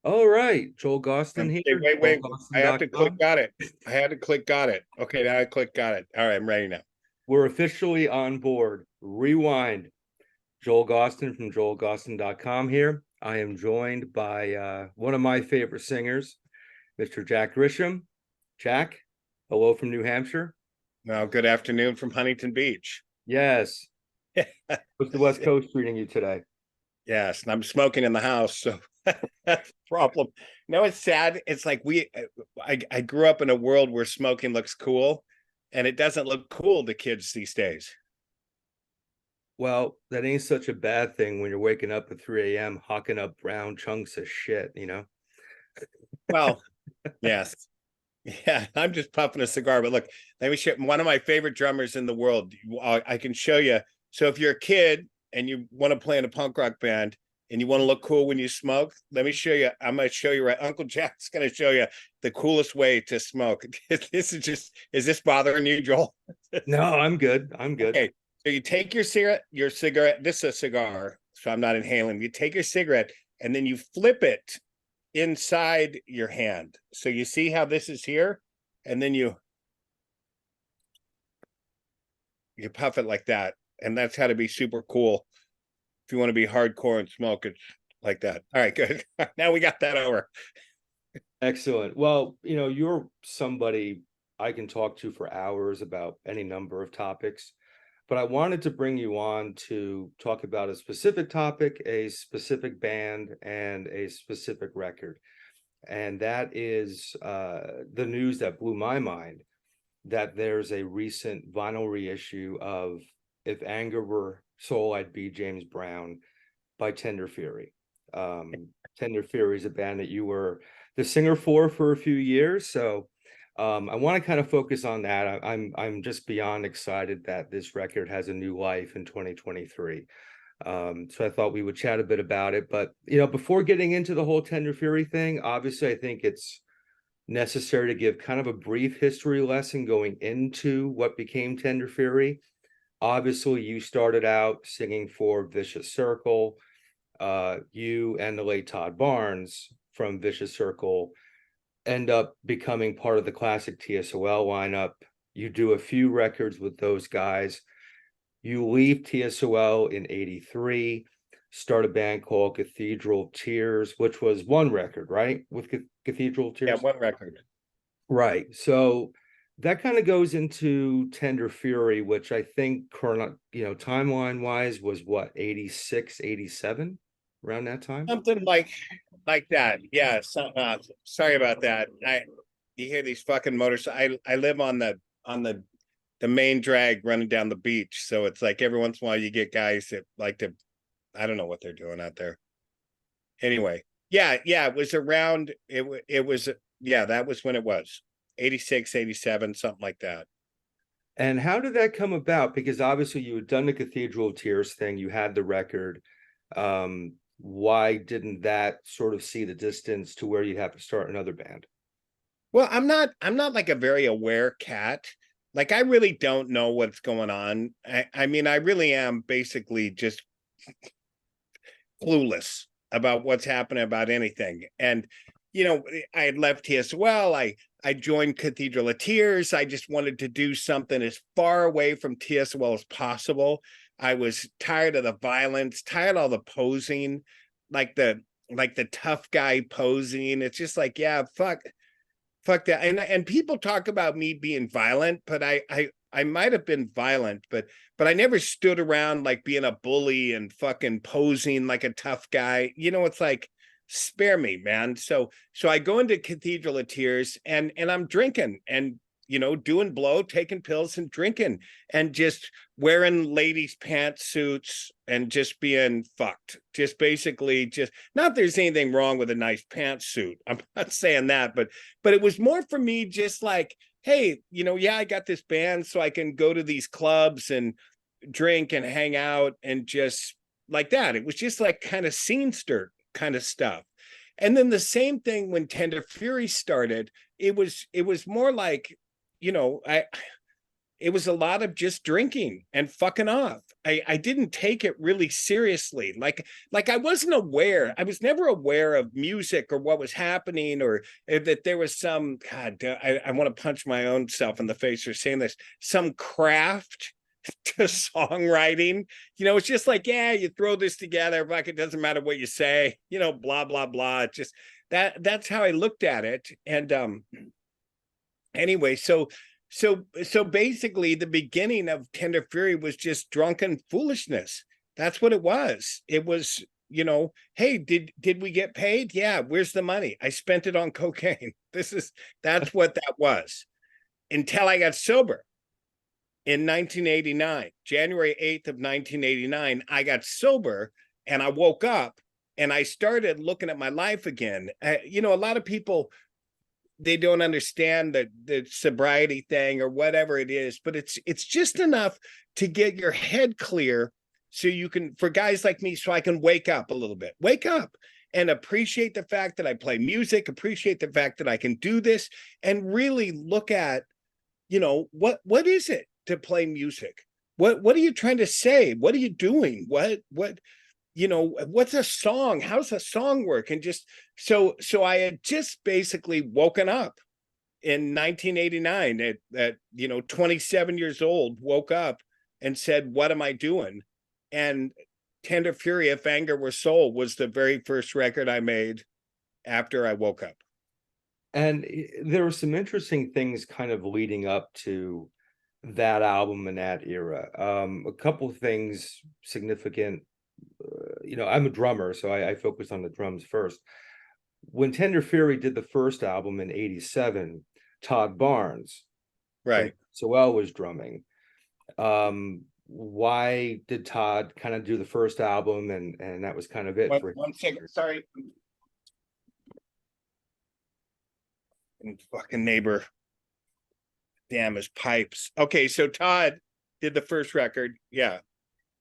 All right, Joel Gausten Okay, here, wait. I have to click joelgausten.com. got it. I had to click got it. Okay, now I click got it. All right, I'm ready now. We're officially on board. Rewind. Joel Gausten from joelgausten.com here. I am joined by one of my favorite singers, Mr. Jack Grisham. Jack, hello from New Hampshire. Now, good afternoon from Huntington Beach. Yes. What's the West Coast treating you today? Yes, and I'm smoking in the house, so that's the problem. No, it's sad. It's like I grew up in a world where smoking looks cool, and it doesn't look cool to kids these days. Well, that ain't such a bad thing when you're waking up at 3 a.m. hawking up brown chunks of shit, you know? Well, yes. Yeah, I'm just puffing a cigar, but look, let me show one of my favorite drummers in the world. I can show you. So if you're a kid and you want to play in a punk rock band and you want to look cool when you smoke, let me show you. I'm going to show you right. Uncle Jack's going to show you the coolest way to smoke. Is this bothering you, Joel? No, I'm good. I'm good. Okay. So you take your cigarette, this is a cigar, so I'm not inhaling. You take your cigarette and then you flip it inside your hand. So you see how this is here, and then you puff it like that, and that's how to be super cool. If you want to be hardcore and smoke, it's like that. All right, good. Now we got that over. Excellent. Well, you're somebody I can talk to for hours about any number of topics, but I wanted to bring you on to talk about a specific topic, a specific band, and a specific record. And that is the news that blew my mind that there's a recent vinyl reissue of If Anger Were Soul, I'd Be James Brown by Tender Fury. Tender Fury is a band that you were the singer for a few years. So I want to kind of focus on that. I'm just beyond excited that this record has a new life in 2023. So I thought we would chat a bit about it. But before getting into the whole Tender Fury thing, obviously I think it's necessary to give kind of a brief history lesson going into what became Tender Fury. Obviously, you started out singing for Vicious Circle. You and the late Todd Barnes from Vicious Circle end up becoming part of the classic T.S.O.L lineup. You do a few records with those guys. You leave T.S.O.L in '83, start a band called Cathedral of Tears, which was one record, right? With Cathedral of Yeah, Tears? one record. Right. So that kind of goes into Tender Fury, which I think timeline wise was what, 86, 87, around that time? Something like that. Yeah. So, sorry about that. You hear these fucking motors. I live on the main drag running down the beach, so it's like every once in a while you get guys that like to. I don't know what they're doing out there. Anyway, yeah, it was around. It was yeah, that was when it was 86, 87, something like that. And how did that come about? Because obviously you had done the Cathedral of Tears thing, you had the record. Why didn't that sort of see the distance to where you'd have to start another band? Well, I'm not like a very aware cat. Like I really don't know what's going on. I mean, I really am basically just clueless about what's happening about anything. And I had left TSOL. I joined Cathedral of Tears. I just wanted to do something as far away from TSOL as possible. I was tired of the violence, tired of all the posing, like the tough guy posing. It's just like, yeah, fuck that. And people talk about me being violent, but I might have been violent, but I never stood around like being a bully and fucking posing like a tough guy. It's like, spare me, man. So I go into Cathedral of Tears and I'm drinking and doing blow, taking pills and drinking and just wearing ladies' pantsuits and just being fucked. Just basically just not there's anything wrong with a nice pantsuit. I'm not saying that, but it was more for me just like, hey, yeah, I got this band so I can go to these clubs and drink and hang out and just like that. It was just like kind of scene stir kind of stuff. And then the same thing when Tender Fury started, it was more like, I it was a lot of just drinking and fucking off. I didn't take it really seriously. Like I wasn't aware. I was never aware of music or what was happening, or that there was some, God, I want to punch my own self in the face for saying this, some craft to songwriting. It's just like, yeah, you throw this together, like it doesn't matter what you say, blah, blah, blah. It's just that's how I looked at it. And anyway, so basically the beginning of Tender Fury was just drunken foolishness. That's what it was. It was, hey, did we get paid? Yeah, where's the money? I spent it on cocaine. That's what that was, until I got sober in 1989. January 8th of 1989, I got sober, and I woke up and I started looking at my life again. A lot of people, they don't understand the sobriety thing or whatever it is, but it's just enough to get your head clear, so you can, for guys like me, so I can wake up a little bit, wake up and appreciate the fact that I play music, appreciate the fact that I can do this, and really look at, what is it to play music? What are you trying to say? What are you doing? What's a song? How's a song work? And just so I had just basically woken up in 1989 at 27 years old, woke up and said, what am I doing? And Tender Fury, If Anger Were Soul, was the very first record I made after I woke up. And there were some interesting things kind of leading up to that album and that era. A couple of things significant. I'm a drummer, so I focused on the drums first. When Tender Fury did the first album in '87, Todd Barnes, right, T.S.O.L was drumming. Why did Todd kind of do the first album, and that was kind of it for him? 1 second, sorry. And fucking neighbor, damn his pipes. Okay, so Todd did the first record, yeah.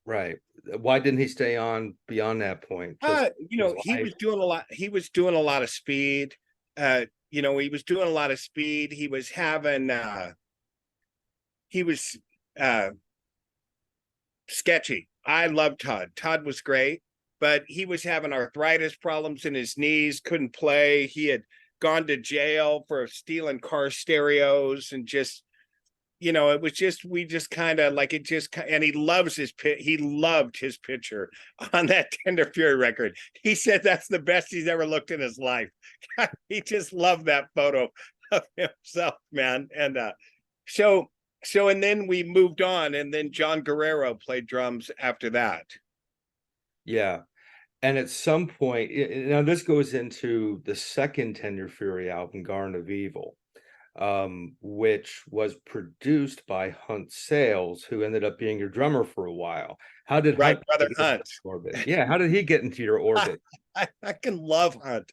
Right. Why didn't he stay on beyond that point? He was doing a lot. He was doing a lot of speed. He was doing a lot of speed. He was having sketchy. I love Todd. Todd was great, but he was having arthritis problems in his knees, couldn't play. He had gone to jail for stealing car stereos, and just, it was just, we just kind of like it just, and he loved his picture on that Tender Fury record. He said that's the best he's ever looked in his life. He just loved that photo of himself, man. And and then we moved on, and then John Guerrero played drums after that. Yeah. And at some point, now this goes into the second Tender Fury album, Garden of Evil, which was produced by Hunt Sales, who ended up being your drummer for a while. How did Brother Hunt? Orbit? Yeah, how did he get into your orbit? I can love Hunt.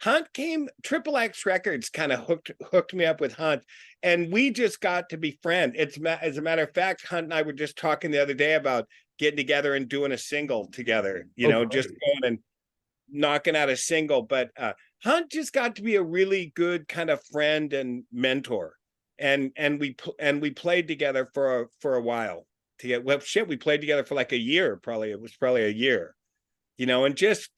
Hunt came, Triple X Records kind of hooked me up with Hunt, and we just got to be friends. As a matter of fact, Hunt and I were just talking the other day about getting together and doing a single together, just going and knocking out a single. But Hunt just got to be a really good kind of friend and mentor, and we played together for a while. We played together for like a year, probably. It was probably a year, and just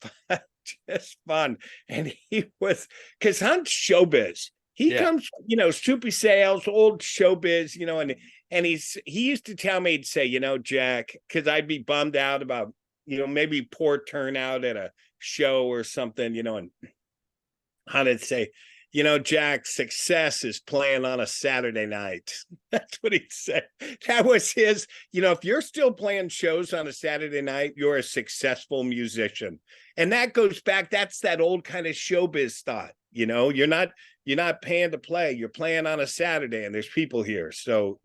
fun. And he was, because Hunt's showbiz. He comes, Soupy Sales, old showbiz, and he used to tell me, he'd say, Jack, because I'd be bummed out about, maybe poor turnout at a show or something, and Hunt would say, Jack, success is playing on a Saturday night. That's what he'd say. That was his, if you're still playing shows on a Saturday night, you're a successful musician. And that goes back, that's that old kind of showbiz thought, you're not paying to play, you're playing on a Saturday and there's people here. So,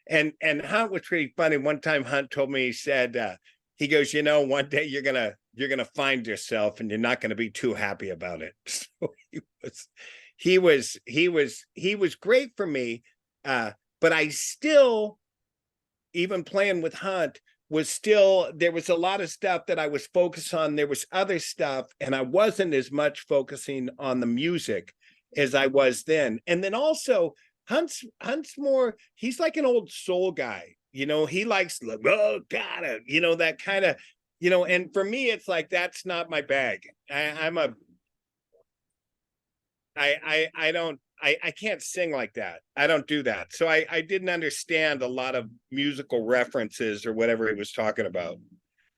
and Hunt was pretty funny. One time Hunt told me, he said, he goes, one day you're going to find yourself and you're not going to be too happy about it. So he was great for me. But I still, even playing with Hunt, there was a lot of stuff that I was focused on. There was other stuff, and I wasn't as much focusing on the music as I was then. And then also Hunt's more, he's like an old soul guy, he likes, oh God, that kind of, and for me it's like that's not my bag. I don't, I can't sing like that. I don't do that. So I didn't understand a lot of musical references or whatever he was talking about.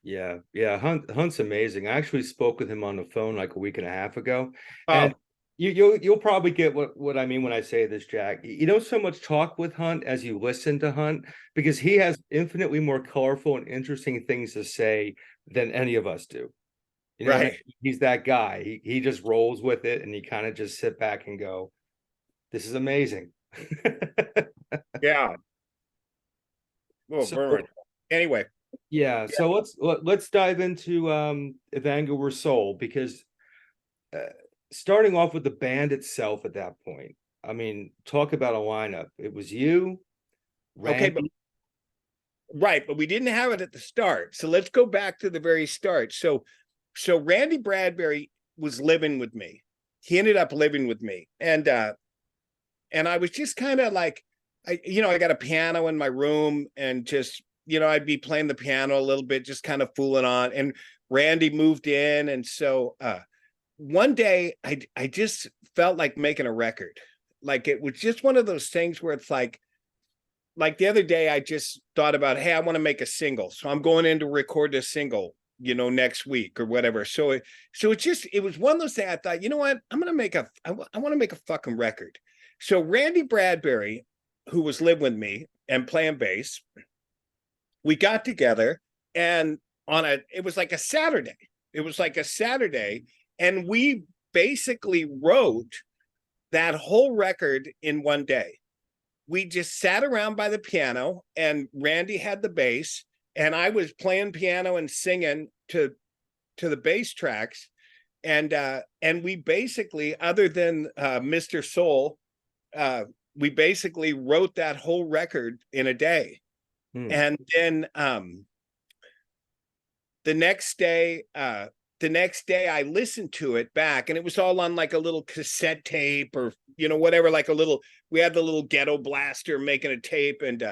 Yeah, yeah. Hunt's amazing. I actually spoke with him on the phone like a week and a half ago, and Oh, you'll probably get what I mean when I say this, Jack. You don't so much talk with Hunt as you listen to Hunt, because he has infinitely more colorful and interesting things to say than any of us do. You know what I right. mean? He's that guy. He just rolls with it, and you kind of just sit back and go, "This is amazing." Yeah. Oh, So burn. Anyway, yeah, so let's dive into If Anger Were Soul, because uh, starting off with the band itself at that point, I mean, talk about a lineup. It was you, okay, but Randy. right, but we didn't have it at the start. So let's go back to the very start. So Randy Bradbury was living with me. He ended up living with me. And I was just kind of like, I got a piano in my room and just, I'd be playing the piano a little bit, just kind of fooling on. And Randy moved in. And so one day I just felt like making a record. Like it was just one of those things where it's like the other day I just thought about, hey, I want to make a single. So I'm going in to record a single, next week or whatever. It was one of those things I thought, you know what? I want to make a fucking record. So Randy Bradbury, who was living with me and playing bass, we got together and it was like a Saturday. It was like a Saturday. And we basically wrote that whole record in one day. We just sat around by the piano and Randy had the bass and I was playing piano and singing to the bass tracks. And we basically, other than Mr. Soul, we basically wrote that whole record in a day. Hmm. And then the next day, I listened to it back and it was all on like a little cassette tape or, whatever, like we had the little ghetto blaster making a tape. And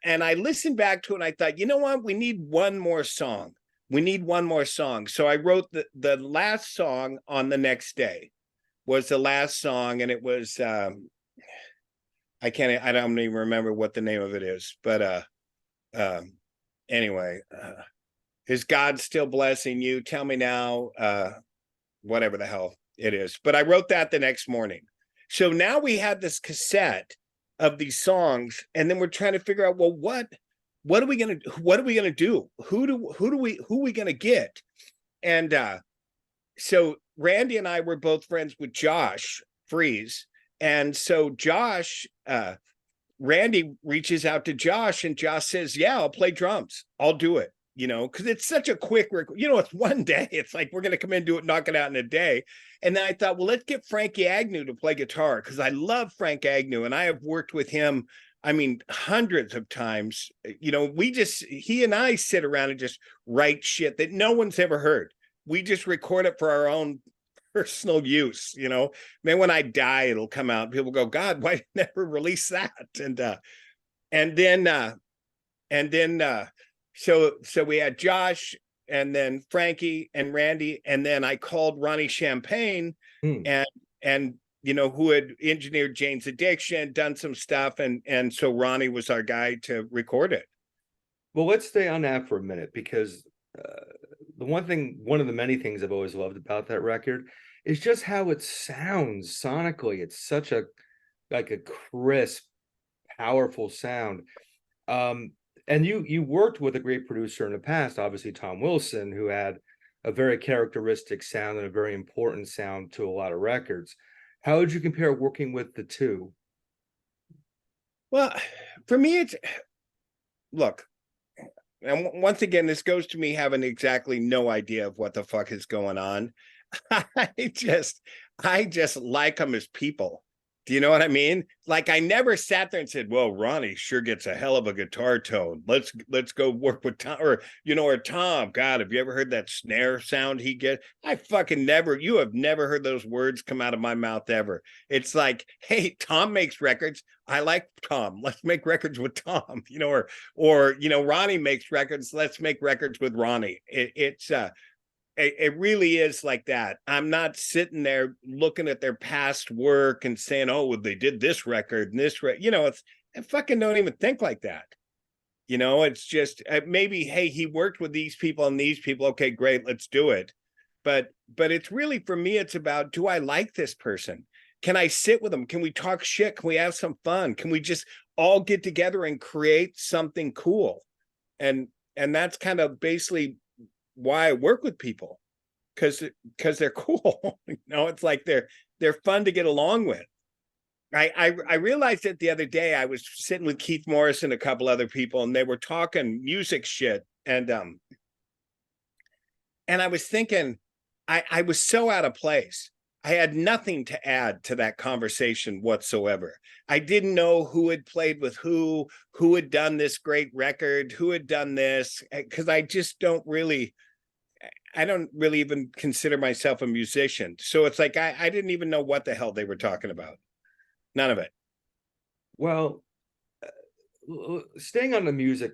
I listened back to it and I thought, you know what? We need one more song. We need one more song. So I wrote the last song on the next day was the last song. And it was, I don't even remember what the name of it is, but anyway, is God still blessing you? Tell me now, whatever the hell it is. But I wrote that the next morning. So now we had this cassette of these songs, and then we're trying to figure out, well, what are we gonna do? Who are we gonna get? And so Randy and I were both friends with Josh Freeze. And so Randy reaches out to Josh and Josh says, yeah, I'll play drums. I'll do it, because it's such a quick, it's one day. It's like, we're going to come in, do it, knock it out in a day. And then I thought, well, let's get Frankie Agnew to play guitar because I love Frank Agnew and I have worked with him. I mean, hundreds of times, he and I sit around and just write shit that no one's ever heard. We just record it for our own personal use, man. When I die, it'll come out. People go, God, why did you never release that? And then so we had Josh and then Frankie and Randy, and then I called Ronnie Champagne Hmm. and who had engineered Jane's Addiction, done some stuff, and so Ronnie was our guy to record it. Well, let's stay on that for a minute, because one of the many things I've always loved about that record is just how it sounds sonically. It's such a crisp, powerful sound. And you worked with a great producer in the past, obviously Tom Wilson, who had a very characteristic sound and a very important sound to a lot of records. How would you compare working with the two? Well, for me, look, and once again, this goes to me having exactly no idea of what the fuck is going on. I just like them as people. Do you know what I mean? Like I never sat there and said, "Well, Ronnie sure gets a hell of a guitar tone. Let's go work with Tom." Or or Tom. God, have you ever heard that snare sound he gets? I fucking never. You have never heard those words come out of my mouth ever. It's like, hey, Tom makes records. I like Tom. Let's make records with Tom. Or Ronnie makes records. Let's make records with Ronnie. It really is like that. I'm not sitting there looking at their past work and saying, "Oh, well, they did this record and this." I fucking don't even think like that. It's just maybe, hey, he worked with these people and these people. Okay, great, let's do it. But it's really, for me, it's about, do I like this person? Can I sit with them? Can we talk shit? Can we have some fun? Can we just all get together and create something cool? And that's kind of basically why I work with people, because they're cool. It's like they're fun to get along with. I realized it the other day. I was sitting with Keith Morris and a couple other people, and they were talking music shit, and I was thinking, I was so out of place. I had nothing to add to that conversation whatsoever. I didn't know who had played with who had done this great record, who had done this, because I don't really even consider myself a musician. So it's like I didn't even know what the hell they were talking about. None of it. Well, staying on the music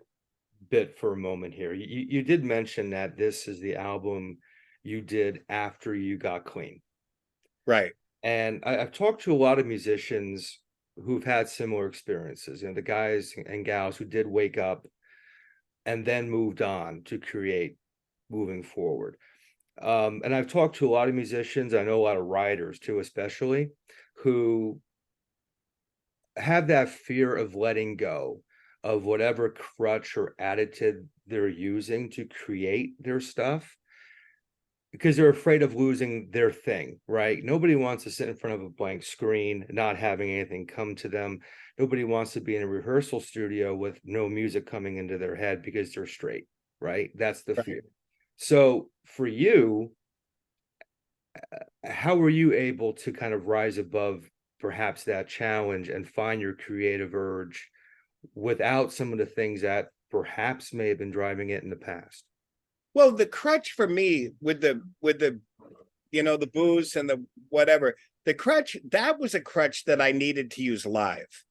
bit for a moment here, you did mention that this is the album you did after you got clean. Right. And I've talked to a lot of musicians who've had similar experiences, the guys and gals who did wake up and then moved on to create moving forward. And I've talked to a lot of musicians, I know a lot of writers too, especially, who have that fear of letting go of whatever crutch or additive they're using to create their stuff, because they're afraid of losing their thing, right? Nobody wants to sit in front of a blank screen, not having anything come to them. Nobody wants to be in a rehearsal studio with no music coming into their head because they're straight, right? That's the fear. So for you, how were you able to kind of rise above perhaps that challenge and find your creative urge without some of the things that perhaps may have been driving it in the past? Well, the crutch for me with the the booze and the whatever, the crutch, that was a crutch that I needed to use live.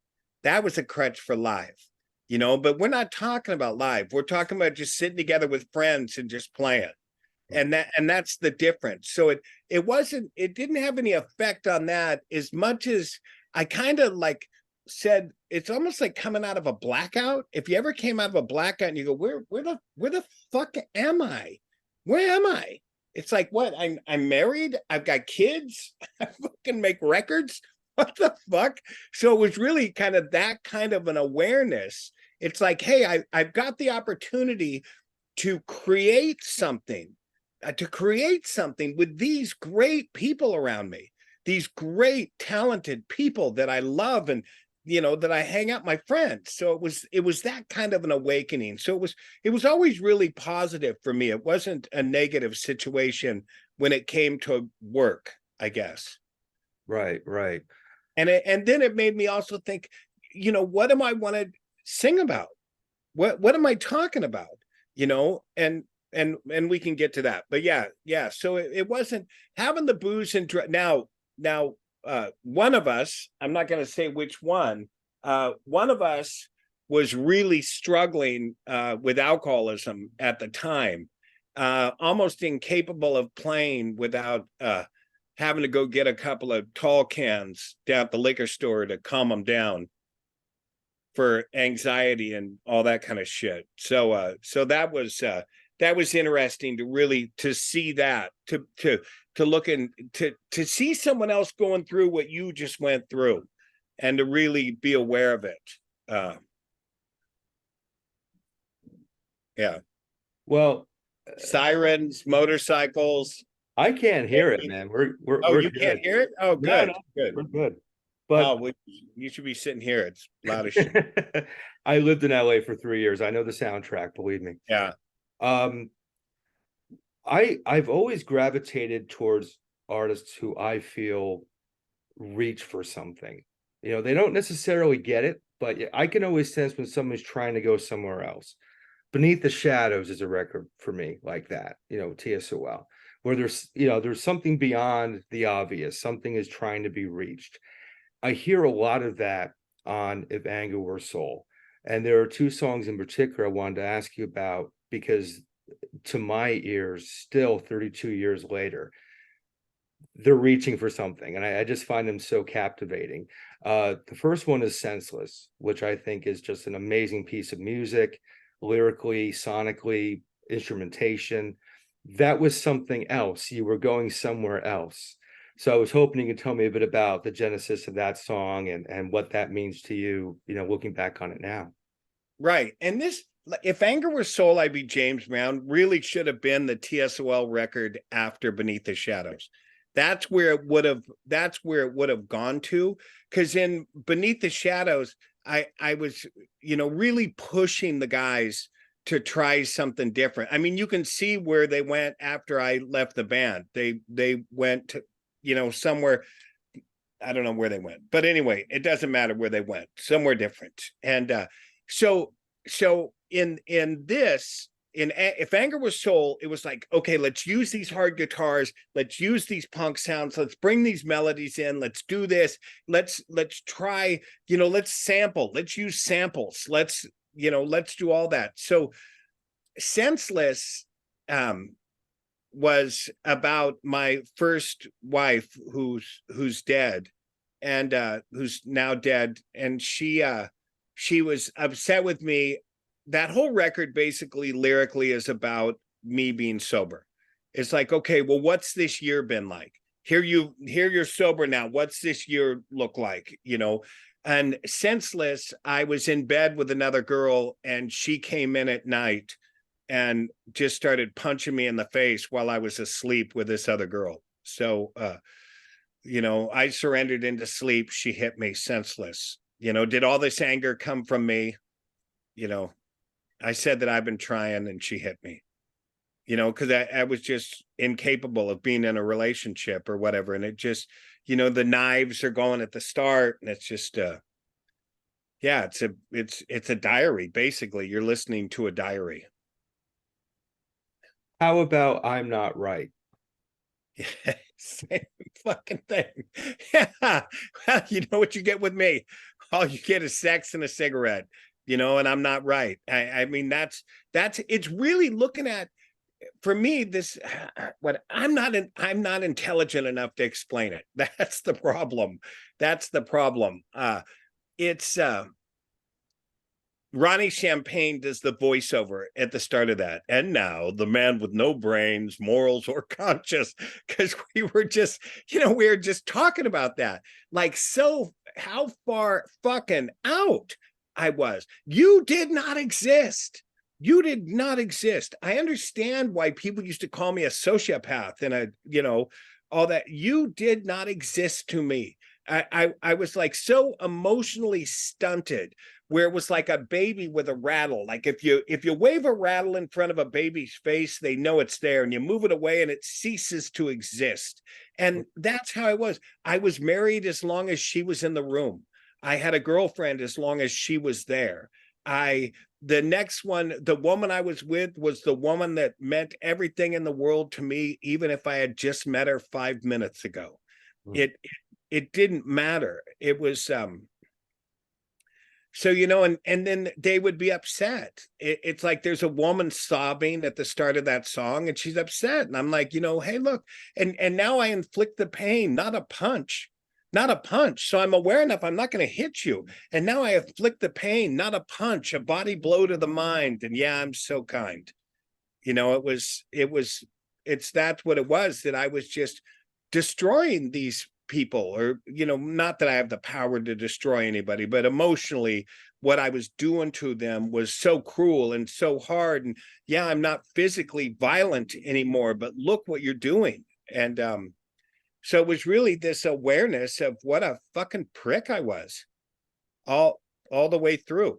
That was a crutch for live. But we're not talking about live. We're talking about just sitting together with friends and just playing. And that's the difference. So it didn't have any effect on that, as much as I kind of like said, it's almost like coming out of a blackout. If you ever came out of a blackout and you go, where the fuck am I? Where am I? It's like, what? I'm married. I've got kids. I fucking make records. What the fuck? So it was really kind of that kind of an awareness. It's like, hey, I've got the opportunity to create something with these great people around me, these great talented people that I love, and that I hang out my friends. So it was that kind of an awakening. So it was always really positive for me. It wasn't a negative situation when it came to work, I guess. Right. And then it made me also think, what am I want to sing about? What am I talking about? And we can get to that. But yeah. So it wasn't having the booze and now one of us, I'm not going to say which one of us was really struggling with alcoholism at the time, almost incapable of playing without having to go get a couple of tall cans down at the liquor store to calm him down for anxiety and all that kind of shit. So that was interesting to really to see that, to look and to see someone else going through what you just went through, and to really be aware of it. Yeah. Well, Sirens, motorcycles. I can't hear it, man. Oh, We're you good. can't hear it? Oh, No, good. no, Good. we're good. But Oh, well, you should be sitting here. It's loud as shit. I lived in LA for 3 years. I know the soundtrack, believe me. Yeah. Um, I've always gravitated towards artists who I feel reach for something, They don't necessarily get it, but I can always sense when someone's trying to go somewhere else. Beneath the Shadows is a record for me like that, TSOL, where there's something beyond the obvious, something is trying to be reached. I hear a lot of that on If Anger Were Soul. And there are two songs in particular I wanted to ask you about because to my ears, still 32 years later, they're reaching for something. And I just find them so captivating. The first one is Senseless, which I think is just an amazing piece of music, lyrically, sonically, instrumentation. That was something else. You were going somewhere else. So I was hoping you could tell me a bit about the genesis of that song and what that means to you, looking back on it now. Right. And this, If Anger Were Soul, I Be James Brown really should have been the TSOL record after Beneath the Shadows. That's where it would have gone to. Because in Beneath the Shadows, I was, really pushing the guys to try something different. I mean, you can see where they went after I left the band. They went to, somewhere. I don't know where they went, but anyway, it doesn't matter where they went, somewhere different. And so in this, If Anger Was Soul, it was like, okay, let's use these hard guitars, let's use these punk sounds, let's bring these melodies in, let's do this, let's try, let's sample, let's use samples, let's do all that. So Senseless was about my first wife who's dead and who's now dead, and she was upset with me. That whole record basically lyrically is about me being sober. It's like, okay, well, what's this year been like? Here you're sober now. What's this year look like? And Senseless, I was in bed with another girl and she came in at night and just started punching me in the face while I was asleep with this other girl. So I surrendered into sleep. She hit me senseless. Did all this anger come from me? I said that I've been trying and she hit me, because I was just incapable of being in a relationship or whatever. And it just, the knives are going at the start and it's just, yeah, it's a diary. Basically, you're listening to a diary. How about I'm Not Right? Same fucking thing. Yeah. Well, you know what you get with me? All you get is sex and a cigarette, and I'm not right. I mean, that's it's really looking at, for me, this what I'm not intelligent enough to explain it. That's the problem. That's the problem. It's Ronnie Champagne does the voiceover at the start of that. And now the man with no brains, morals, or conscience, because we were just talking about that. Like, so how far fucking out I was. You did not exist. You did not exist. I understand why people used to call me a sociopath and all that. You did not exist to me. I was like so emotionally stunted, where it was like a baby with a rattle. Like if you wave a rattle in front of a baby's face, they know it's there, and you move it away and it ceases to exist. And that's how I was. I was married as long as she was in the room. I had a girlfriend as long as she was there. The next one, the woman I was with was the woman that meant everything in the world to me, even if I had just met her 5 minutes ago. It didn't matter. It was so and then they would be upset. It's like there's a woman sobbing at the start of that song and she's upset, and I'm like, hey, look, and now I inflict the pain, not a punch. Not a punch. So I'm aware enough, I'm not going to hit you. And now I inflict the pain, not a punch, a body blow to the mind. And yeah, I'm so kind. That's what it was, that I was just destroying these people, or, not that I have the power to destroy anybody, but emotionally, what I was doing to them was so cruel and so hard. And yeah, I'm not physically violent anymore, but look what you're doing. And, so it was really this awareness of what a fucking prick I was all the way through.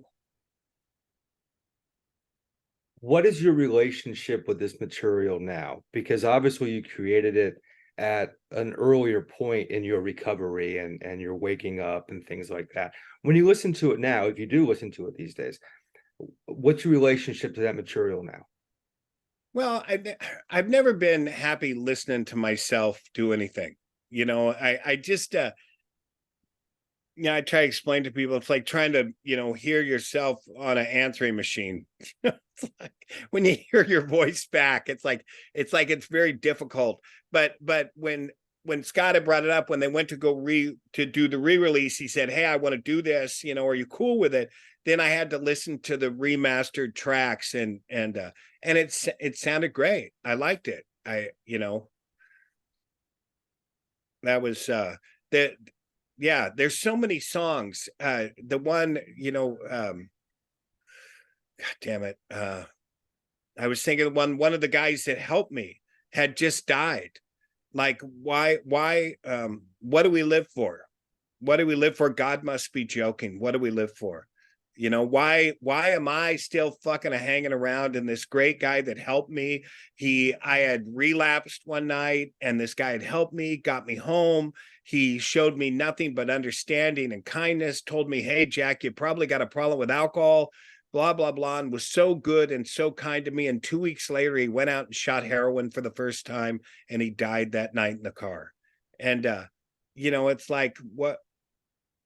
What is your relationship with this material now? Because obviously you created it at an earlier point in your recovery and you're waking up and things like that. When you listen to it now, if you do listen to it these days, what's your relationship to that material now? Well, I've never been happy listening to myself do anything. I just I try to explain to people it's like trying to, hear yourself on an answering machine. It's like when you hear your voice back, it's very difficult. But when Scott had brought it up, when they went to to do the re-release, he said, "Hey, I want to do this, are you cool with it?" Then I had to listen to the remastered tracks, and it sounded great. I liked it. That was that yeah, there's so many songs. The one, God damn it. I was thinking one of the guys that helped me had just died. Like, why, what do we live for? What do we live for? God must be joking. What do we live for? Why am I still fucking hanging around? And this great guy that helped me, I had relapsed one night, and this guy had helped me, got me home. He showed me nothing but understanding and kindness, told me, "Hey, Jack, you probably got a problem with alcohol, blah, blah, blah," and was so good and so kind to me. And 2 weeks later, he went out and shot heroin for the first time, and he died that night in the car. And, it's like, what?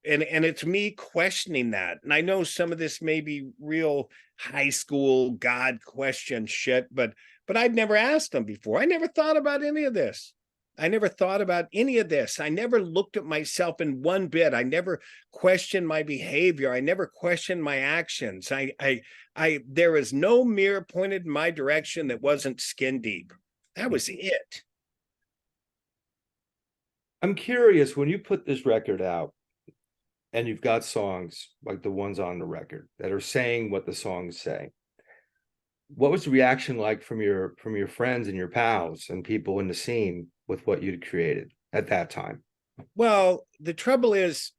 And it's me questioning that. And I know some of this may be real high school God question shit, but I'd never asked them before. I never thought about any of this. I never thought about any of this. I never looked at myself in one bit. I never questioned my behavior. I never questioned my actions. There was no mirror pointed in my direction that wasn't skin deep. That was it. I'm curious, when you put this record out and you've got songs like the ones on the record that are saying what the songs say, what was the reaction like from your friends and your pals and people in the scene with what you'd created at that time? Well, the trouble is,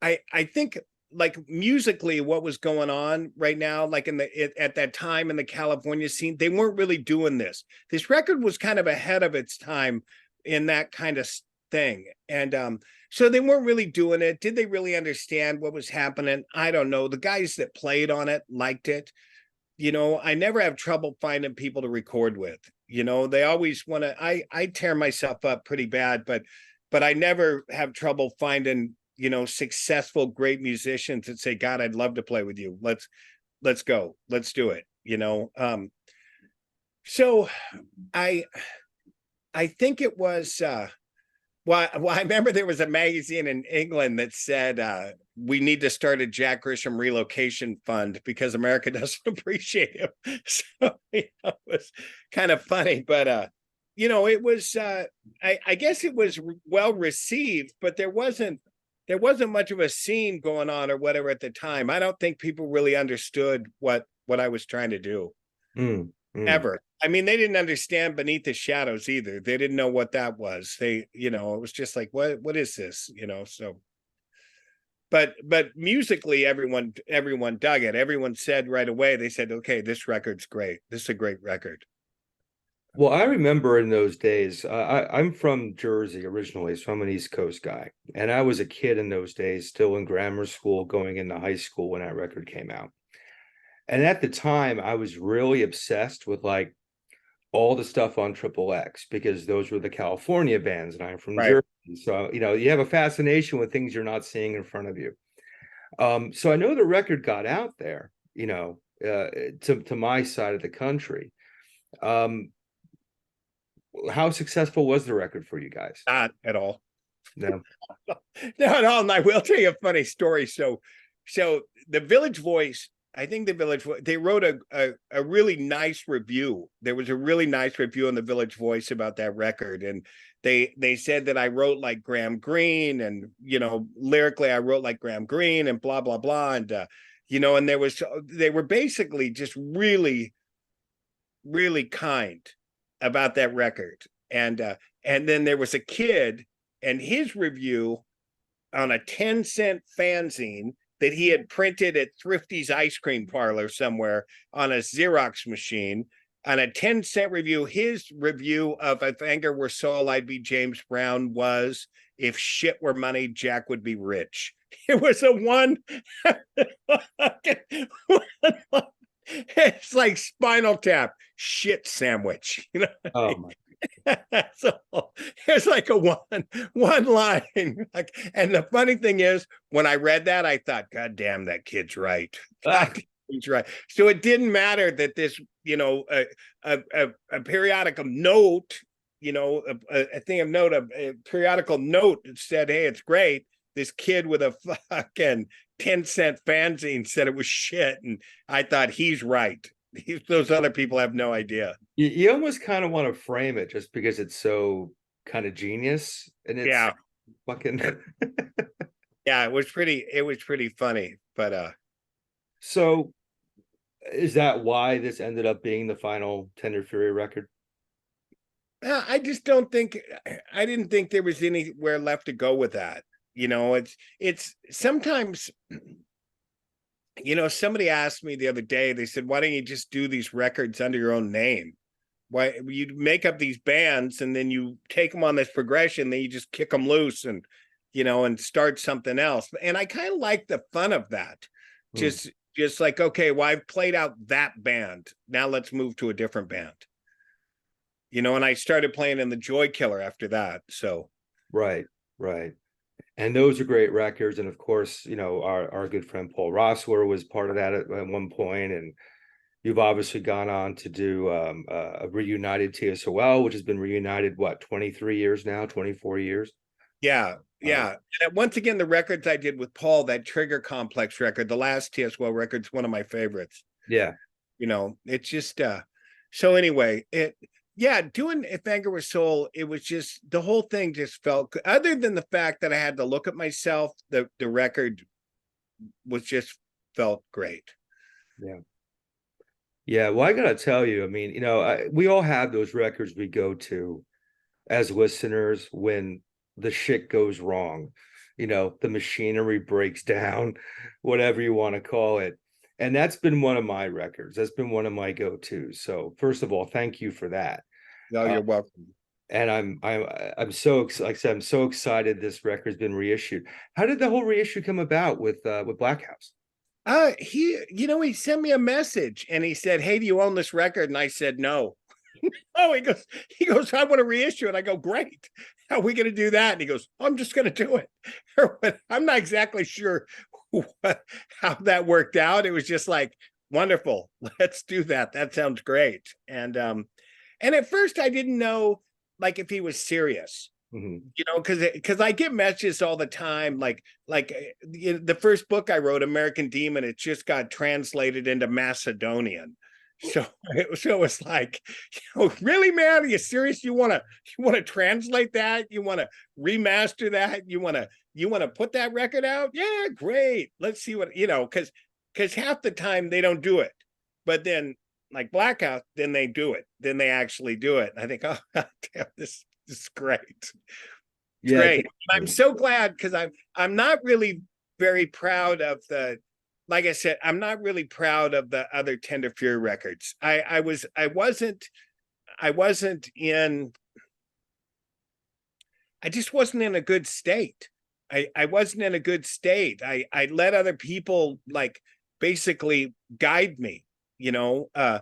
I think, like, musically what was going on right now, like at that time in the California scene, they weren't really doing this. This record was kind of ahead of its time in that kind of thing. And so they weren't really doing it. Did they really understand what was happening? I don't know. The guys that played on it liked it. I never have trouble finding people to record with. They always want to. I tear myself up pretty bad, but I never have trouble finding, successful, great musicians that say, "God, I'd love to play with you. Let's go. Let's do it." So I think it was well, I remember there was a magazine in England that said, we need to start a Jack Grisham relocation fund because America doesn't appreciate him. So it was kind of funny, but it was I guess it was well received, but there wasn't much of a scene going on or whatever at the time. I don't think people really understood what I was trying to do. Ever. I mean, they didn't understand Beneath the Shadows either. They didn't know what that was. It was just like, what is this? So but musically, everyone dug it. Everyone said right away, they said, "Okay, this record's great. This is a great record." Well, I remember in those days, I'm from Jersey originally, so I'm an East Coast guy. And I was a kid in those days, still in grammar school, going into high school when that record came out. And at the time, I was really obsessed with like all the stuff on Triple X because those were the California bands, and I'm from Right. Jersey. So, you have a fascination with things you're not seeing in front of you. So I know the record got out there, to my side of the country. How successful was the record for you guys? Not at all. No. No, at all. And I will tell you a funny story. So the Village Voice, I think the Village Voice, they wrote a really nice review. There was a really nice review in the Village Voice about that record. And they said that I wrote like Graham Greene, and, lyrically I wrote like Graham Greene and blah, blah, blah. And, and they were basically just really, really kind about that record. And then there was a kid, and his review on a 10-cent fanzine that he had printed at Thrifty's ice cream parlor somewhere on a Xerox machine. on a 10-cent review, his review of If Anger Were Soul, I'd Be James Brown was, if shit were money, Jack would be rich. It was a one. It's like Spinal Tap, shit sandwich. You know, Oh my. so it's like a one line. Like, and the funny thing is, when I read that, I thought, God damn, that kid's right. God, he's right. So it didn't matter that this, you know, a periodical note, you know, a thing of note, a periodical note that said, hey, it's great. This kid with a fucking 10-cent fanzine said it was shit. And I thought, he's right. Those other people have no idea. You almost kind of want to frame it just because it's so kind of genius, and it's Yeah. fucking Yeah, it was pretty funny. But so is that why this ended up being the final Tender Fury record? I just I didn't think there was anywhere left to go with that. You know, it's sometimes, you know, somebody asked me the other day, they said, why don't you just do these records under your own name? Why you make up these bands and then you take them on this progression, then you just kick them loose and, you know, and start something else. And I kind of like the fun of that. Just like, okay, well, I've played out that band. Now let's move to a different band. You know, and I started playing in the Joykiller after that. So Right. And those are great records. And of course, you know, our good friend Paul Rossler was part of that at one point. And you've obviously gone on to do a reunited T.S.O.L, which has been reunited, what, 23 years now, 24 years? yeah. And once again, the records I did with Paul, that Trigger Complex record, the last T.S.O.L record, is one of my favorites. Yeah. You know, it's just so anyway, doing If Anger Were Soul, it was just, the whole thing just felt, other than the fact that I had to look at myself, the record was just felt great. Yeah, well, I gotta tell you, I mean, you know, we all have those records we go to as listeners when the shit goes wrong, you know, the machinery breaks down, whatever you want to call it. And that's been one of my records. That's been one of my go-tos. So first of all, thank you for that. No, you're welcome. And I'm so, like I said, I'm so excited this record's been reissued. How did the whole reissue come about with Blackhouse? He sent me a message and he said, hey, do you own this record? And I said, no. Oh, he goes, I want to reissue it. I go, great. How are we going to do that? And he goes, I'm just going to do it. I'm not exactly sure how that worked out. It was just like, wonderful. Let's do that. That sounds great. And at first I didn't know, like, if he was serious. You know, because I get messages all the time, like the first book I wrote, American Demon, it just got translated into Macedonian. So it was like, you know, really, man, are you serious? You want to translate that? You want to remaster that? You want to put that record out? Yeah, great. Let's see what, you know, because half the time they don't do it, but then like Blackout, then they do it. Then they actually do it. And I think, oh, damn, this is great. It's great. I'm so glad, because I'm not really very proud of the, like I said, I'm not really proud of the other Tender Fury records. I just wasn't in a good state. I wasn't in a good state. I let other people, like, basically guide me, you know. I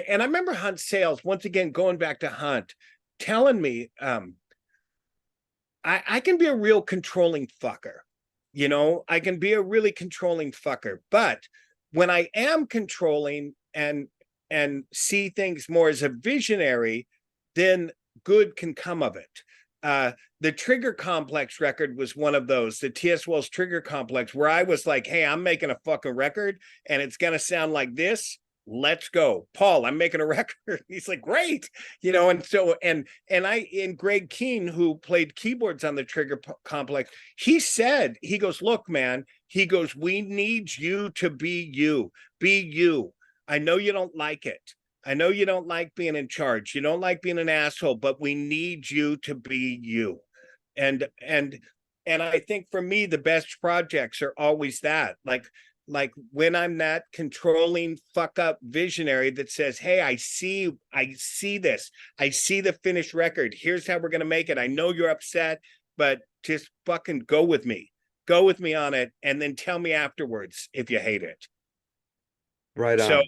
remember Hunt Sales, once again, going back to Hunt, telling me, I can be a real controlling fucker. You know, I can be a really controlling fucker, but when I am controlling and see things more as a visionary, then good can come of it. The Trigger Complex record was one of those, the T.S.O.L's Trigger Complex, where I was like, hey, I'm making a fucking record and it's going to sound like this. Let's go. Paul, I'm making a record. He's like, great. You know, and so, and Greg Keane, who played keyboards on the Trigger Complex, he said, he goes, look, man, he goes, we need you to be you. Be you. I know you don't like it. I know you don't like being in charge. You don't like being an asshole, but we need you to be you. And I think for me, the best projects are always that. Like when I'm that controlling fuck up visionary that says, hey, I see this, I see the finished record, here's how we're going to make it, I know you're upset, but just fucking go with me on it, and then tell me afterwards if you hate it. Right So, on.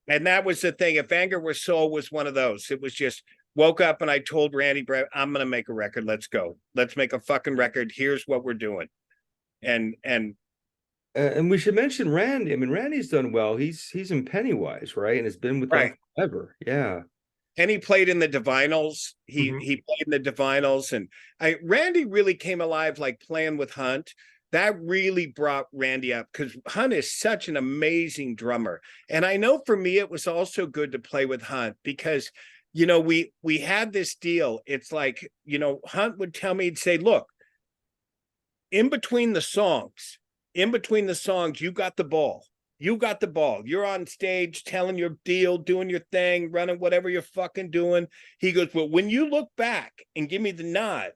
and that was the thing. If Anger Was Soul was one of those, it was just woke up and I told Randy Brett, I'm going to make a record. Let's go. Let's make a fucking record. Here's what we're doing. And we should mention Randy. I mean, Randy's done well. He's in Pennywise, right? And has been with them right. forever. Yeah. And he played in the Divinals. He Mhm. he played in the Divinals, and Randy really came alive like playing with Hunt. That really brought Randy up because Hunt is such an amazing drummer. And I know for me it was also good to play with Hunt because we had this deal. It's like, Hunt would tell me, he'd say, look, in between the songs, you got the ball. You're on stage telling your deal, doing your thing, running whatever you're fucking doing. He goes, well, when you look back and give me the nod,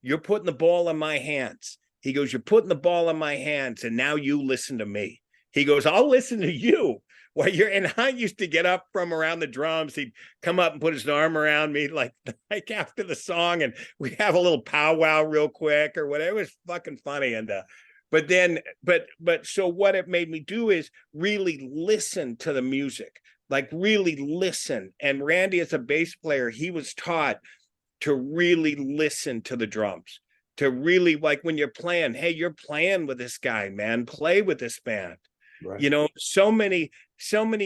you're putting the ball in my hands. He goes, you're putting the ball in my hands, and now you listen to me. He goes, I'll listen to you. Well, and I used to get up from around the drums. He'd come up and put his arm around me like after the song, and we have a little powwow real quick or whatever. It was fucking funny. And but so what it made me do is really listen to the music, like really listen. And Randy, as a bass player, he was taught to really listen to the drums, to really, like, when you're playing, hey, you're playing with this guy, man, play with this band. Right. So many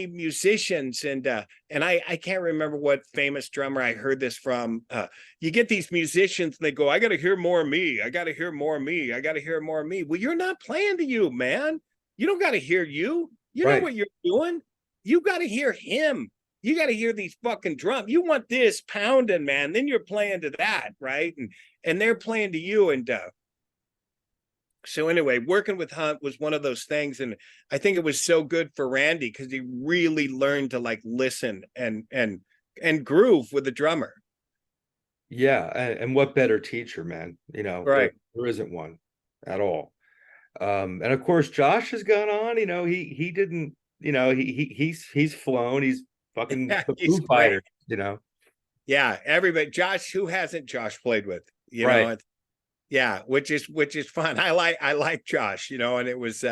musicians, and I can't remember what famous drummer I heard this from. You get these musicians and they go, I got to hear more of me. I got to hear more of me. I got to hear more of me. Well, you're not playing to you, man. You don't got to hear you. You know Right. what you're doing. You got to hear him. You got to hear these fucking drums. You want this pounding, man. Then you're playing to that, right? And they're playing to you. And so anyway, working with Hunt was one of those things, and I think it was so good for Randy because he really learned to like listen and groove with the drummer. Yeah. And what better teacher, man? Right. There isn't one at all. And of course, Josh has gone on. He didn't. He's flown. He's fucking Yeah, the he's Foo great. Fighters. Yeah, everybody. Josh, who hasn't Josh played with? Right. Yeah, which is fun. I like Josh, and it was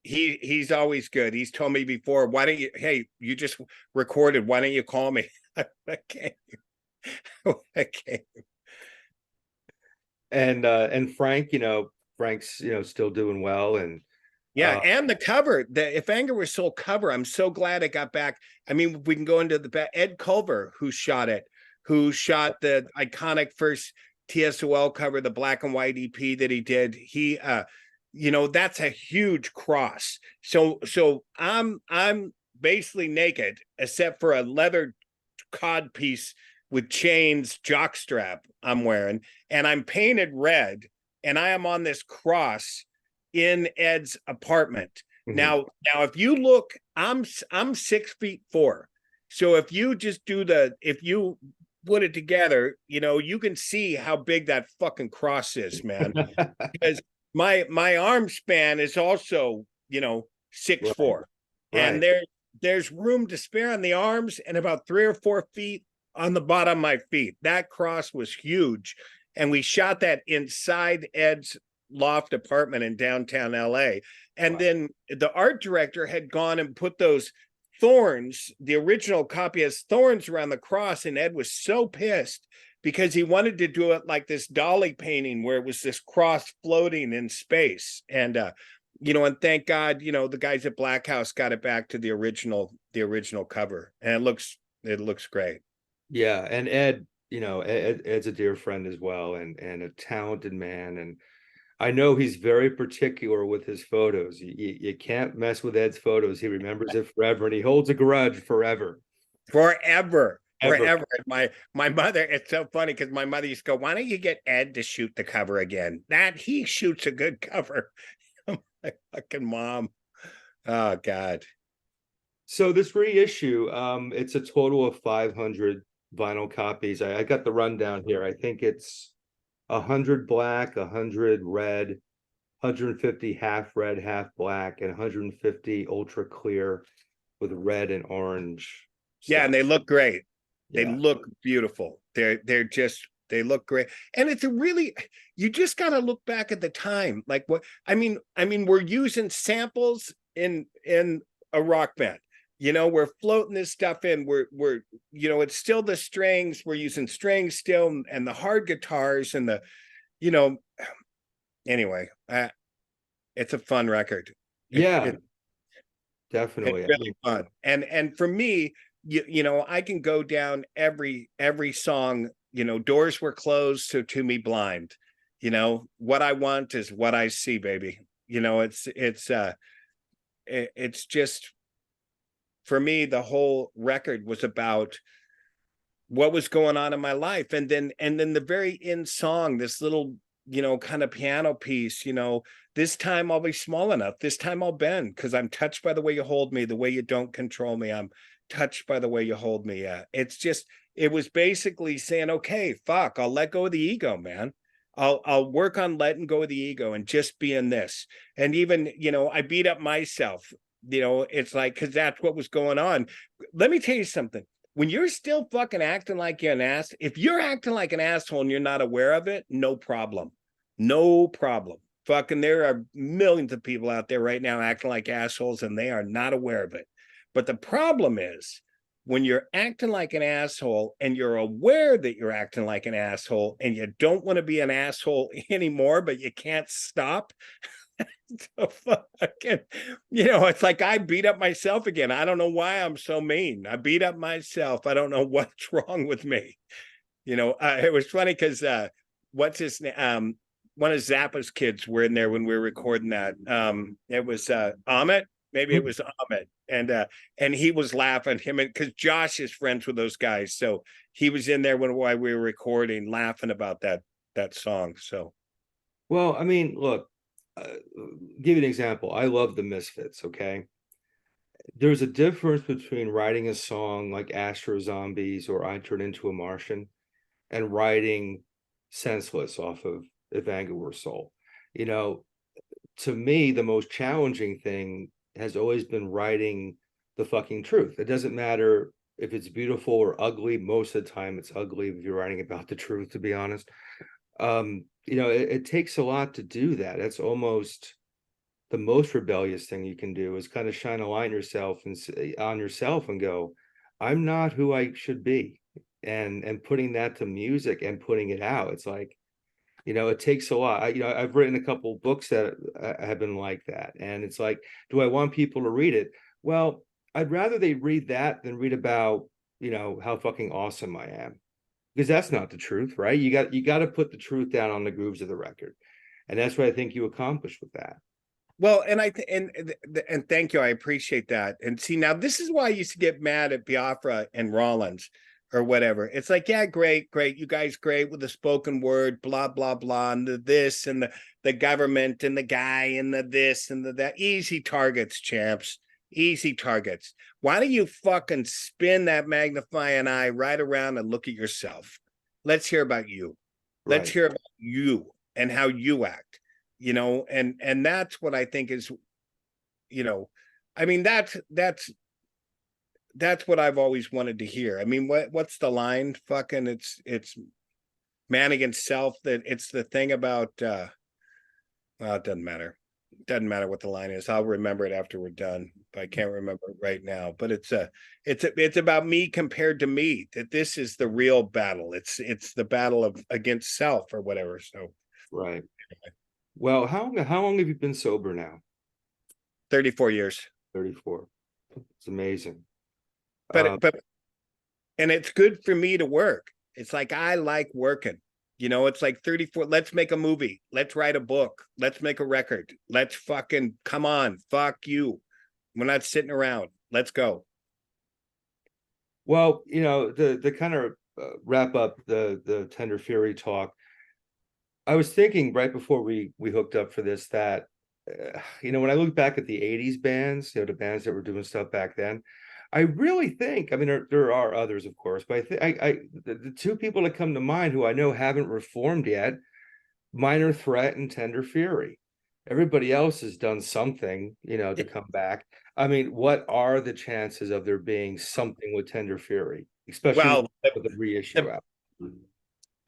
he's always good. He's told me before, why don't you, hey, you just recorded, why don't you call me? Okay. Okay. And Frank's still doing well, and Yeah, and the cover, the If Anger Was Soul cover, I'm so glad it got back. I mean, we can go into Ed Culver, who shot the iconic first T.S.O.L cover, the black and white EP that he did. He that's a huge cross. So I'm basically naked except for a leather cod piece with chains jockstrap I'm wearing, and I'm painted red, and I am on this cross in Ed's apartment. mhm. Now, if you look, I'm 6'4". So if you put it together, you can see how big that fucking cross is, man. Because my arm span is also, 6'4", Right. and Right. there's room to spare on the arms and about 3 or 4 feet on the bottom of my feet. That cross was huge, and we shot that inside Ed's loft apartment in downtown LA. And Wow. then the art director had gone and put those thorns, the original copy has thorns around the cross, and Ed was so pissed because he wanted to do it like this Dolly painting where it was this cross floating in space. And and thank God, the guys at Blackhouse got it back to the original cover, and it looks great. Yeah, and Ed's a dear friend as well, and a talented man. And I know he's very particular with his photos. You can't mess with Ed's photos. He remembers it forever, and he holds a grudge forever. Forever. Ever. My mother, it's so funny because my mother used to go, why don't you get Ed to shoot the cover again? That he shoots a good cover. My fucking mom. Oh God. So this reissue, it's a total of 500 vinyl copies. I got the rundown here. I think it's 100 black, 100 red, 150 half red, half black, and 150 ultra clear with red and orange Yeah, stuff. and they look great. They Yeah. look beautiful. They're just they look great. And it's a really you just got to look back at the time. Like what I mean we're using samples in a rock band. You know, we're floating this stuff in. We're you know, it's still the strings. We're using strings still and the hard guitars and the you know anyway, it's a fun record. Yeah, It's definitely. I really mean, fun. And for me, you know, I can go down every song, you know, doors were closed, so to me blind. You know, what I want is what I see, baby. You know, it's just for me, the whole record was about what was going on in my life. And then the very end song, this little, you know, kind of piano piece, you know, this time I'll be small enough. This time I'll bend because I'm touched by the way you hold me, the way you don't control me. I'm touched by the way you hold me. It's just, it was basically saying, okay, fuck, I'll let go of the ego, man. I'll work on letting go of the ego and just being this. And even, you know, I beat up myself. You know, it's like, because that's what was going on. Let me tell you something. When you're still fucking acting like you're an ass, if you're acting like an asshole and you're not aware of it, no problem. No problem. Fucking, there are millions of people out there right now acting like assholes and they are not aware of it. But the problem is when you're acting like an asshole and you're aware that you're acting like an asshole and you don't want to be an asshole anymore, but you can't stop, so fucking, you know, it's like I beat up myself again. I don't know why I'm so mean. I beat up myself. I don't know what's wrong with me. You know, it was funny because what's his name? One of Zappa's kids were in there when we were recording that. It was Amit. Maybe it was Amit, and he was laughing him because Josh is friends with those guys, so he was in there while we were recording, laughing about that song. So well, I mean, look, give you an example. I love the Misfits, okay? There's a difference between writing a song like Astro Zombies or I Turn Into a Martian and writing Senseless off of Evangelist Soul. You know, to me, the most challenging thing has always been writing the fucking truth. It doesn't matter if it's beautiful or ugly. Most of the time, it's ugly if you're writing about the truth, to be honest. You know, it takes a lot to do that. That's almost the most rebellious thing you can do is kind of shine a light on yourself and go, I'm not who I should be. And putting that to music and putting it out. It's like, you know, it takes a lot. You know, I've written a couple books that have been like that. And it's like, do I want people to read it? Well, I'd rather they read that than read about, you know, how fucking awesome I am. Because that's not the truth, right? You got to put the truth down on the grooves of the record. And that's what I think you accomplished with that. well, and and thank you. I appreciate that. And see, now this is why I used to get mad at Biafra and Rollins or whatever. It's like, yeah, great, great. You guys great with the spoken word, blah, blah, blah, and the this and the government and the guy and the this and the that. Easy targets, champs. Easy targets. Why don't you fucking spin that magnifying eye right around and look at yourself? Let's hear about you. Let's Right. hear about you and how you act, you know, and that's what I think is, you know, I mean that's what I've always wanted to hear. I mean, what's the line? Fucking, it's man against self. That it's the thing about well, it doesn't matter. It doesn't matter what the line is. I'll remember it after we're done. But I can't remember it right now. But it's about me compared to me. That this is the real battle. It's the battle of against self or whatever. So Right. Well, how long have you been sober now? 34 years. 34. It's amazing. But and it's good for me to work. It's like I like working. You know, it's like 34. Let's make a movie. Let's write a book. Let's make a record. Let's fucking come on. Fuck you. We're not sitting around. Let's go. Well, you know, the kind of wrap up the Tender Fury talk. I was thinking right before we hooked up for this that you know, when I look back at the 80s bands, you know, the bands that were doing stuff back then, I really think, I mean, there are others, of course, but I think the two people that come to mind who I know haven't reformed yet, Minor Threat and Tender Fury. everybody else has done something, to come back. I mean, what are the chances of there being something with Tender Fury, especially Well, with the reissue the, out?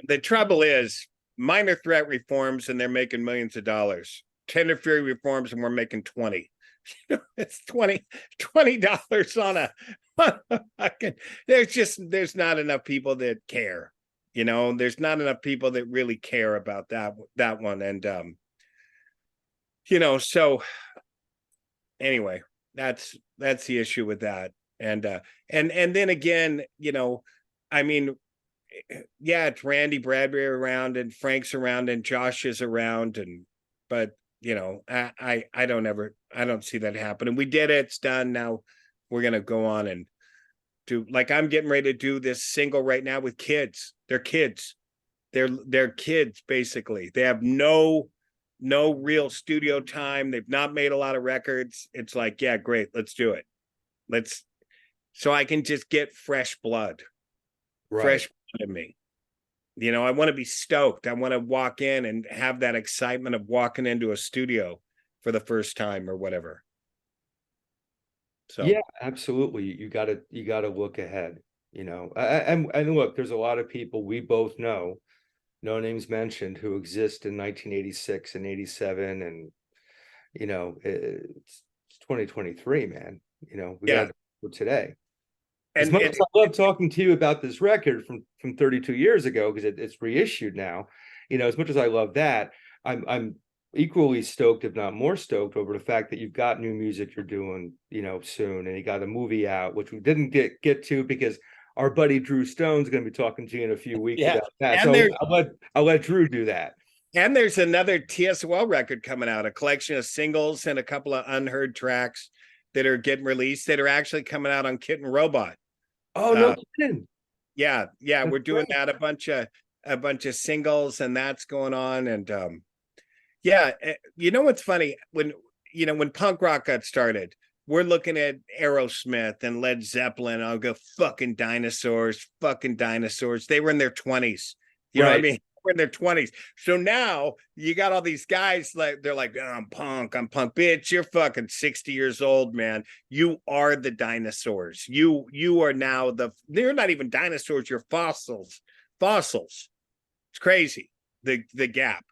the trouble is Minor Threat reforms and they're making millions of dollars. Tender Fury reforms and we're making 20. It's $20 on a fucking, there's not enough people that care. There's not enough people that really care about that one. And so anyway, that's the issue with that. And then again, I mean, yeah, it's Randy Bradbury around and Frank's around and Josh is around, but I don't see that happening. We did it, it's done. Now we're gonna go on and do, like, I'm getting ready to do this single right now with kids. They're kids. They're kids, basically. They have no real studio time. They've not made a lot of records. It's like, yeah, great, let's do it. So I can just get fresh blood. Right. Fresh blood in me. I want to be stoked. I want to walk in and have that excitement of walking into a studio for the first time or whatever. So yeah, absolutely. You gotta look ahead, and look, there's a lot of people we both know, no names mentioned, who exist in 1986 and 87, and it's 2023, man. We yeah, got for today. As and much as I love talking to you about this record from 32 years ago, because it's reissued now, as much as I love that, I'm equally stoked, if not more stoked, over the fact that you've got new music you're doing, soon, and you got a movie out, which we didn't get to because our buddy Drew Stone's going to be talking to you in a few weeks yeah, about that. and So I'll let Drew do that. and there's another T.S.O.L record coming out, a collection of singles and a couple of unheard tracks that are getting released that are actually coming out on Kitten Robot. Oh, no kidding. Yeah, That's we're doing great. that, a bunch of singles, and that's going on. And yeah, what's funny, when punk rock got started, we're looking at Aerosmith and Led Zeppelin. I'll go fucking dinosaurs. They were in their 20s. You know what I Right. mean? We're in their 20s. So now you got all these guys, like, they're like, oh, I'm punk, bitch. You're fucking 60 years old, man. You are the dinosaurs. You are now they're not even dinosaurs, you're fossils. It's crazy. The gap.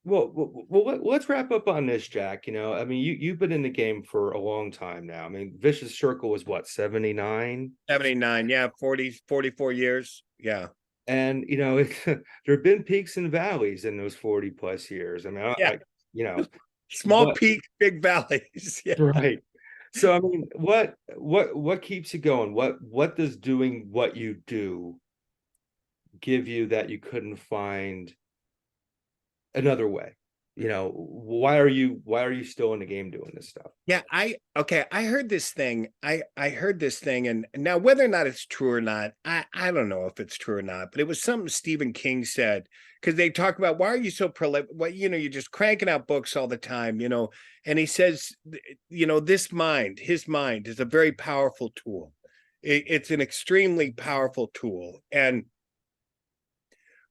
Well, let's wrap up on this, Jack. I mean, you've been in the game for a long time now. I mean, Vicious Circle was what, 79? 79, yeah, 44 years. Yeah. And there have been peaks and valleys in those 40 plus years. I mean, Yeah. you know, Small but peaks, big valleys. Yeah. right. So I mean, what keeps you going? What does doing what you do give you that you couldn't find another way? Why are you still in the game doing this stuff? Yeah, I heard this thing. I heard this thing, and now whether or not it's true or not, I don't know if it's true or not, but it was something Stephen King said, because they talk about, why are you so prolific? What, you're just cranking out books all the time, and he says, his mind is a very powerful tool. It's an extremely powerful tool, and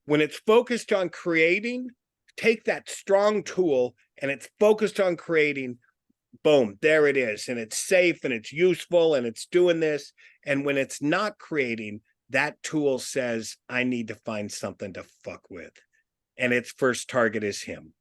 when it's focused on creating, take that strong tool and it's focused on creating, boom, there it is. And it's safe and it's useful and it's doing this. And when it's not creating, that tool says, I need to find something to fuck with. And its first target is him.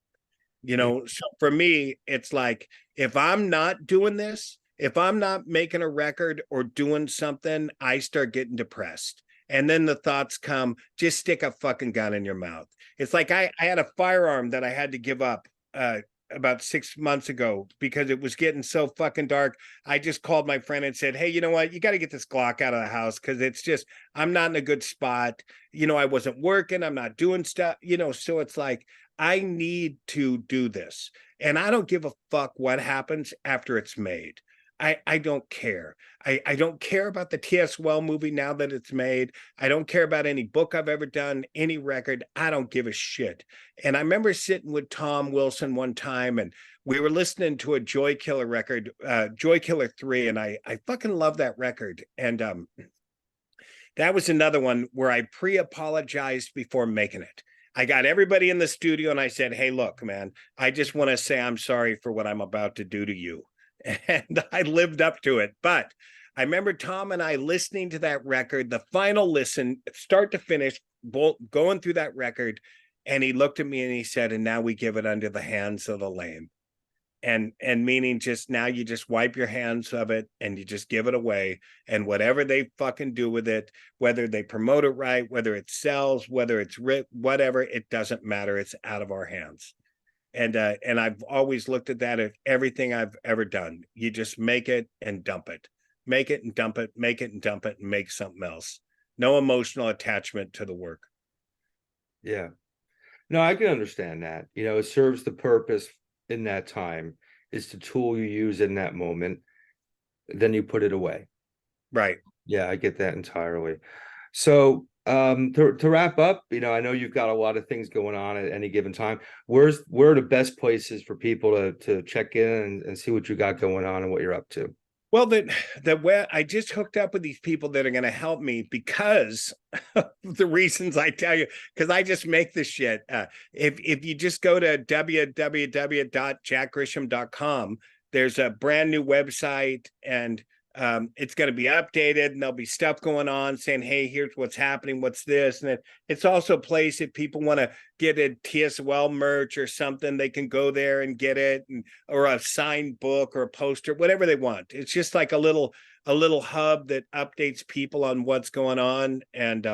So for me, it's like, if I'm not doing this, if I'm not making a record or doing something, I start getting depressed. And then the thoughts come, just stick a fucking gun in your mouth. It's like I had a firearm that I had to give up about 6 months ago because it was getting so fucking dark. I just called my friend and said, hey, you know what? You got to get this Glock out of the house, because it's just, I'm not in a good spot. I wasn't working. I'm not doing stuff, so it's like, I need to do this. And I don't give a fuck what happens after it's made. I don't care. I don't care about the T.S.O.L movie now that it's made. I don't care about any book I've ever done, any record. I don't give a shit. And I remember sitting with Tom Wilson one time, and we were listening to a Joykiller record, Joykiller 3, and I fucking love that record. And that was another one where I pre-apologized before making it. I got everybody in the studio and I said, hey, look, man, I just want to say I'm sorry for what I'm about to do to you. And I lived up to it. But I remember Tom and I listening to that record, the final listen, start to finish, both going through that record. And he looked at me and he said, and now we give it under the hands of the lame. And meaning just now you just wipe your hands of it and you just give it away, and whatever they fucking do with it, whether they promote it right, whether it sells, whether it's whatever, it doesn't matter. It's out of our hands. And I've always looked at that at everything I've ever done. You just make it and dump it, make it and dump it, make it and dump it, and make something else. No emotional attachment to the work. Yeah. No, I can understand that. It serves the purpose in that time. Is the tool you use in that moment. Then you put it away. Right. Yeah, I get that entirely. So to wrap up, I know you've got a lot of things going on at any given time. Where are the best places for people to check in and see what you got going on and what you're up to? Well, the I just hooked up with these people that are going to help me because of the reasons I tell you, because I just make this shit. If you just go to www.jackgrisham.com, there's a brand new website, and it's going to be updated, and there'll be stuff going on saying, hey, here's what's happening, what's this. And it's also a place if people want to get a T.S.O.L merch or something, they can go there and get it, or a signed book or a poster, whatever they want. It's just like a little hub that updates people on what's going on, and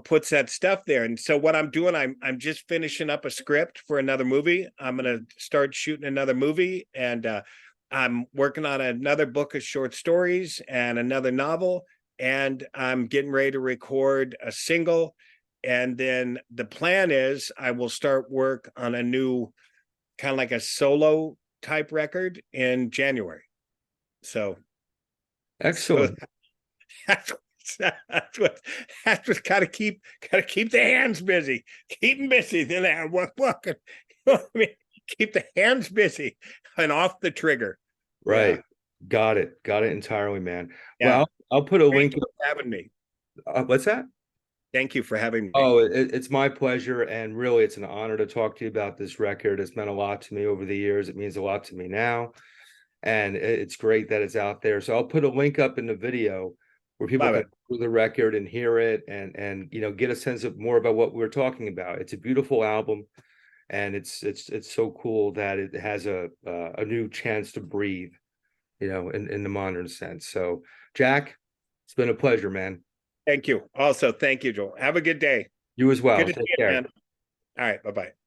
puts that stuff there. And so what I'm doing, I'm just finishing up a script for another movie. I'm going to start shooting another movie, and I'm working on another book of short stories and another novel, and I'm getting ready to record a single. And then the plan is I will start work on a new kind of like a solo type record in January. So Excellent. that's what's gotta keep the hands busy. Keep them busy. Then I work. Keep the hands busy and off the trigger. Right. Yeah. Got it entirely, man. Yeah. Well, I'll put a Thank link. you for having me. What's that? Thank you for having me. Oh, it's my pleasure, and really it's an honor to talk to you about this record. It's meant a lot to me over the years. It means a lot to me now, and it's great that it's out there. So I'll put a link up in the video where people Love can it. hear the record and hear it, and get a sense of more about what we're talking about. It's a beautiful album, and it's so cool that it has a new chance to breathe, in the modern sense. So, Jack, it's been a pleasure, man. Thank you. Also, thank you, Joel. Have a good day. You as well. Good to see Take you, care. man. All right. Bye-bye.